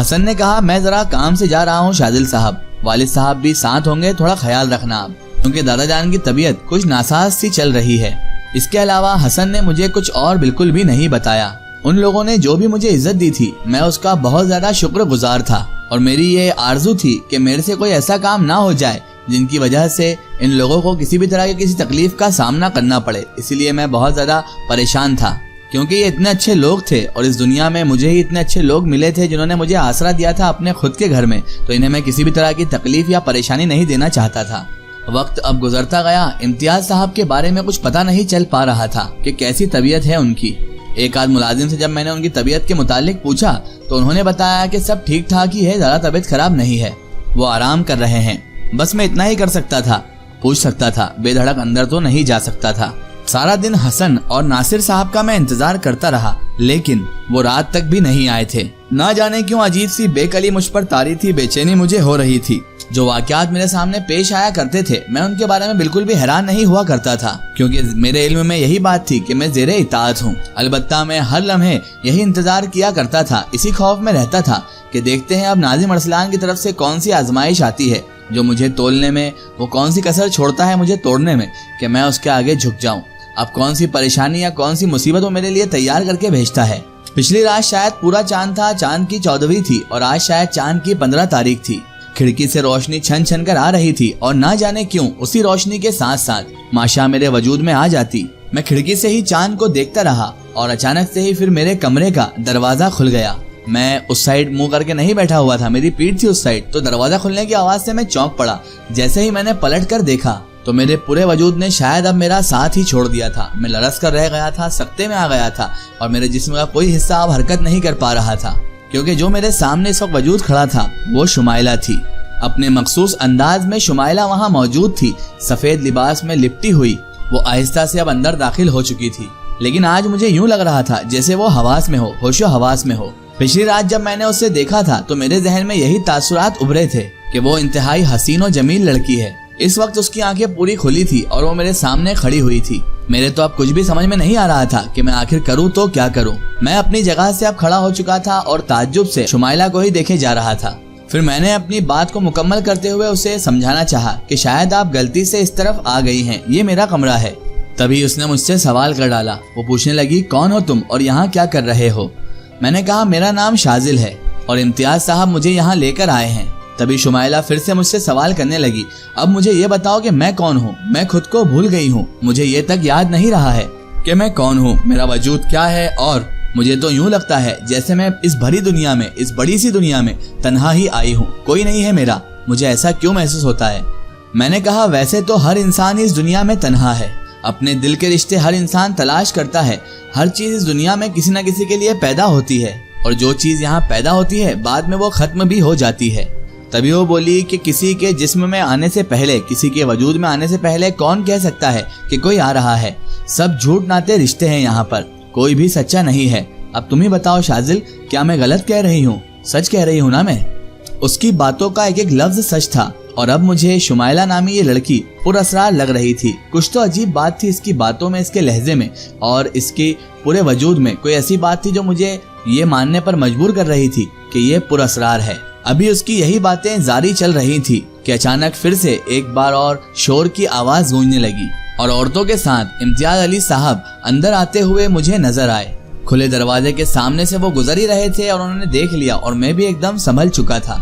حسن نے کہا میں ذرا کام سے جا رہا ہوں شاذل صاحب، والد صاحب بھی ساتھ ہوں گے، تھوڑا خیال رکھنا آپ، کیونکہ دادا جان کی طبیعت کچھ ناساز سی چل رہی ہے۔ اس کے علاوہ حسن نے مجھے کچھ اور بالکل بھی نہیں بتایا۔ ان لوگوں نے جو بھی مجھے عزت دی تھی میں اس کا بہت زیادہ شکر گزار تھا، اور میری یہ آرزو تھی کہ میرے سے کوئی ایسا کام نہ ہو جائے جن کی وجہ سے ان لوگوں کو کسی بھی طرح کی کسی تکلیف کا سامنا کرنا پڑے۔ اسی لیے میں بہت زیادہ پریشان تھا، کیونکہ یہ اتنے اچھے لوگ تھے اور اس دنیا میں مجھے ہی اتنے اچھے لوگ ملے تھے جنہوں نے مجھے آسرا دیا تھا اپنے خود کے گھر میں، تو انہیں میں کسی بھی طرح کی تکلیف یا پریشانی نہیں دینا چاہتا تھا۔ وقت اب گزرتا گیا، امتیاز صاحب کے بارے میں کچھ پتہ نہیں چل پا رہا تھا کہ کیسی طبیعت ہے ان کی۔ ایک آدھ ملازم سے جب میں نے ان کی طبیعت کے متعلق پوچھا تو انہوں نے بتایا کہ سب ٹھیک ٹھاک ہی ہے، زیادہ طبیعت خراب نہیں ہے، وہ آرام کر رہے ہیں۔ بس میں اتنا ہی کر سکتا تھا، پوچھ سکتا تھا، بے دھڑک اندر تو نہیں جا سکتا تھا۔ سارا دن حسن اور ناصر صاحب کا میں انتظار کرتا رہا، لیکن وہ رات تک بھی نہیں آئے تھے۔ نہ جانے کیوں عجیب سی بے کلی مجھ پر طاری تھی، بے چینی مجھے ہو رہی تھی۔ جو واقعات میرے سامنے پیش آیا کرتے تھے میں ان کے بارے میں بالکل بھی حیران نہیں ہوا کرتا تھا، کیونکہ میرے علم میں یہی بات تھی کہ میں زیر اطاعت ہوں۔ البتہ میں ہر لمحے یہی انتظار کیا کرتا تھا، اسی خوف میں رہتا تھا کہ دیکھتے ہیں اب ناظم ارسلان کی طرف سے کون سی آزمائش آتی ہے جو مجھے تولنے میں، وہ کون سی کسر چھوڑتا ہے مجھے توڑنے میں کہ میں اس کے آگے جھک جاؤں۔ اب کون سی پریشانی یا کون سی مصیبت وہ میرے لیے تیار کر کے بھیجتا ہے۔ پچھلی رات شاید پورا چاند تھا، چاند کی 14ویں تھی اور آج شاید چاند کی 15 تاریخ تھی۔ کھڑکی سے روشنی چھن چھن کر آ رہی تھی اور نہ جانے کیوں اسی روشنی کے ساتھ ساتھ ماشا میرے وجود میں آ جاتی۔ میں کھڑکی سے ہی چاند کو دیکھتا رہا اور اچانک سے ہی پھر میرے کمرے کا دروازہ کھل گیا۔ میں اس سائیڈ منہ کر کے نہیں بیٹھا ہوا تھا، میری پیٹھ تھی اس سائیڈ، تو دروازہ کھلنے کی آواز سے میں چونک پڑا۔ جیسے ہی میں نے پلٹ کر دیکھا تو میرے پورے وجود نے شاید اب میرا ساتھ ہی چھوڑ دیا تھا۔ میں لرز کر رہ گیا تھا، سکتے میں آ گیا تھا اور میرے جسم کا کوئی حصہ اب حرکت نہیں کر پا رہا تھا، کیونکہ جو میرے سامنے اس وقت وجود کھڑا تھا وہ شمائلہ تھی۔ اپنے مخصوص انداز میں شمائلہ وہاں موجود تھی، سفید لباس میں لپٹی ہوئی۔ وہ آہستہ سے اب اندر داخل ہو چکی تھی، لیکن آج مجھے یوں لگ رہا تھا جیسے وہ حواس میں ہو، ہوش و حواس میں ہو۔ پچھلی رات جب میں نے اسے دیکھا تھا تو میرے ذہن میں یہی تاثرات ابھرے تھے کہ وہ انتہائی حسین و جمیل لڑکی ہے۔ اس وقت اس کی آنکھیں پوری کھلی تھی اور وہ میرے سامنے کھڑی ہوئی تھی۔ میرے تو اب کچھ بھی سمجھ میں نہیں آ رہا تھا کہ میں آخر کروں تو کیا کروں۔ میں اپنی جگہ سے اب کھڑا ہو چکا تھا اور تعجب سے شمائلہ کو ہی دیکھے جا رہا تھا۔ پھر میں نے اپنی بات کو مکمل کرتے ہوئے اسے سمجھانا چاہا کہ شاید آپ غلطی سے اس طرف آ گئی ہیں، یہ میرا کمرہ ہے۔ تبھی اس نے مجھ سے سوال کر ڈالا۔ وہ پوچھنے لگی کون ہو تم اور یہاں کیا کر رہے ہو؟ میں نے کہا میرا نام شاذل ہے اور امتیاز صاحب مجھے یہاں لے کر آئے ہیں۔ تبھی شمائلہ پھر سے مجھ سے سوال کرنے لگی، اب مجھے یہ بتاؤ کہ میں کون ہوں؟ میں خود کو بھول گئی ہوں، مجھے یہ تک یاد نہیں رہا ہے کہ میں کون ہوں، میرا وجود کیا ہے، اور مجھے تو یوں لگتا ہے جیسے میں اس بھری دنیا میں، اس بڑی سی دنیا میں تنہا ہی آئی ہوں، کوئی نہیں ہے میرا۔ مجھے ایسا کیوں محسوس ہوتا ہے؟ میں نے کہا ویسے تو ہر انسان اس دنیا میں تنہا ہے، اپنے دل کے رشتے ہر انسان تلاش کرتا ہے، ہر چیز اس دنیا میں کسی نہ کسی کے لیے پیدا ہوتی ہے، اور جو چیز یہاں پیدا ہوتی ہے بعد میں وہ ختم بھی ہو جاتی ہے۔ تبھی وہ بولی کہ کسی کے جسم میں آنے سے پہلے، کسی کے وجود میں آنے سے پہلے کون کہہ سکتا ہے کہ کوئی آ رہا ہے؟ سب جھوٹ ناتے رشتے ہیں یہاں پر، کوئی بھی سچا نہیں ہے۔ اب تم ہی بتاؤ شاذل، کیا میں غلط کہہ رہی ہوں؟ سچ کہہ رہی ہوں نا میں؟ اس کی باتوں کا ایک ایک لفظ سچ تھا، اور اب مجھے شمائلہ نامی یہ لڑکی پر اسرار لگ رہی تھی۔ کچھ تو عجیب بات تھی اس کی باتوں میں، اس کے لہجے میں اور اس کے پورے وجود میں، کوئی ایسی بات تھی جو مجھے یہ ماننے پر مجبور کر رہی تھی کہ یہ پر اسرار ہے۔ ابھی اس کی یہی باتیں جاری چل رہی تھی کہ اچانک پھر سے ایک بار اور شور کی آواز گونجنے لگی اور عورتوں کے ساتھ امتیاز علی صاحب اندر آتے ہوئے مجھے نظر آئے۔ کھلے دروازے کے سامنے سے وہ گزر ہی رہے تھے اور انہوں نے دیکھ لیا اور میں بھی ایک دم سنبھل چکا تھا۔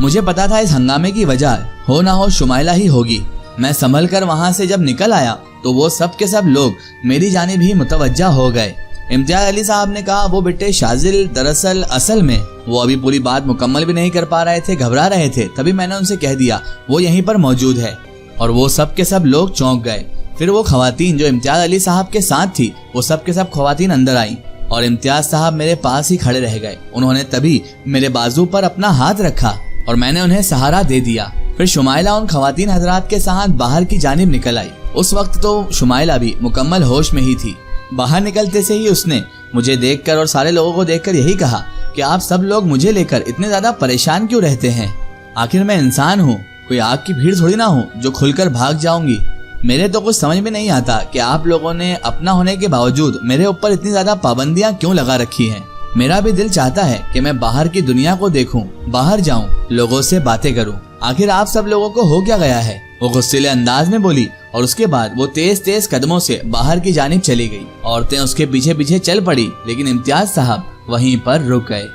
مجھے پتا تھا اس ہنگامے کی وجہ ہو نہ ہو شمائلہ ہی ہوگی۔ میں سنبھل کر وہاں سے جب نکل آیا تو وہ سب کے سب لوگ میری جانب ہی متوجہ ہو گئے۔ امتیاز علی صاحب نے کہا وہ بیٹے شاذل دراصل اصل میں وہ ابھی پوری بات مکمل بھی نہیں کر پا رہے تھے، گھبرا رہے تھے۔ تبھی میں نے ان سے کہہ دیا وہ یہیں پر موجود ہے، اور وہ سب کے سب لوگ چونک گئے۔ پھر وہ خواتین جو امتیاز علی صاحب کے ساتھ تھی وہ سب کے سب خواتین اندر آئیں اور امتیاز صاحب میرے پاس ہی کھڑے رہ گئے۔ انہوں نے تبھی میرے بازو پر اپنا ہاتھ رکھا اور میں نے انہیں سہارا دے دیا۔ پھر شمائلہ ان خواتین حضرات کے ساتھ باہر کی جانب نکل آئی۔ اس وقت تو شمائلہ بھی مکمل ہوش میں ہی تھی۔ باہر نکلتے سے ہی اس نے مجھے دیکھ کر اور سارے لوگوں کو دیکھ کر یہی کہا کہ آپ سب لوگ مجھے لے کر اتنے زیادہ پریشان کیوں رہتے ہیں؟ آخر میں انسان ہوں، کوئی آگ کی بھیڑ تھوڑی نہ ہوں جو کھل کر بھاگ جاؤں گی۔ میرے تو کچھ سمجھ میں نہیں آتا کہ آپ لوگوں نے اپنا ہونے کے باوجود میرے اوپر اتنی زیادہ پابندیاں کیوں لگا رکھی ہیں۔ میرا بھی دل چاہتا ہے کہ میں باہر کی دنیا کو دیکھوں، باہر جاؤں، لوگوں سے باتیں کروں۔ آخر آپ سب لوگوں کو ہو کیا گیا ہے؟ وہ غصیلے انداز میں بولی اور اس کے بعد وہ تیز تیز قدموں سے باہر کی جانب چلی گئی۔ عورتیں اس کے پیچھے پیچھے چل پڑی، لیکن امتیاز صاحب وہیں پر رک گئے۔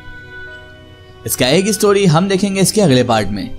اس کا ایک سٹوری ہم دیکھیں گے اس کے اگلے پارٹ میں۔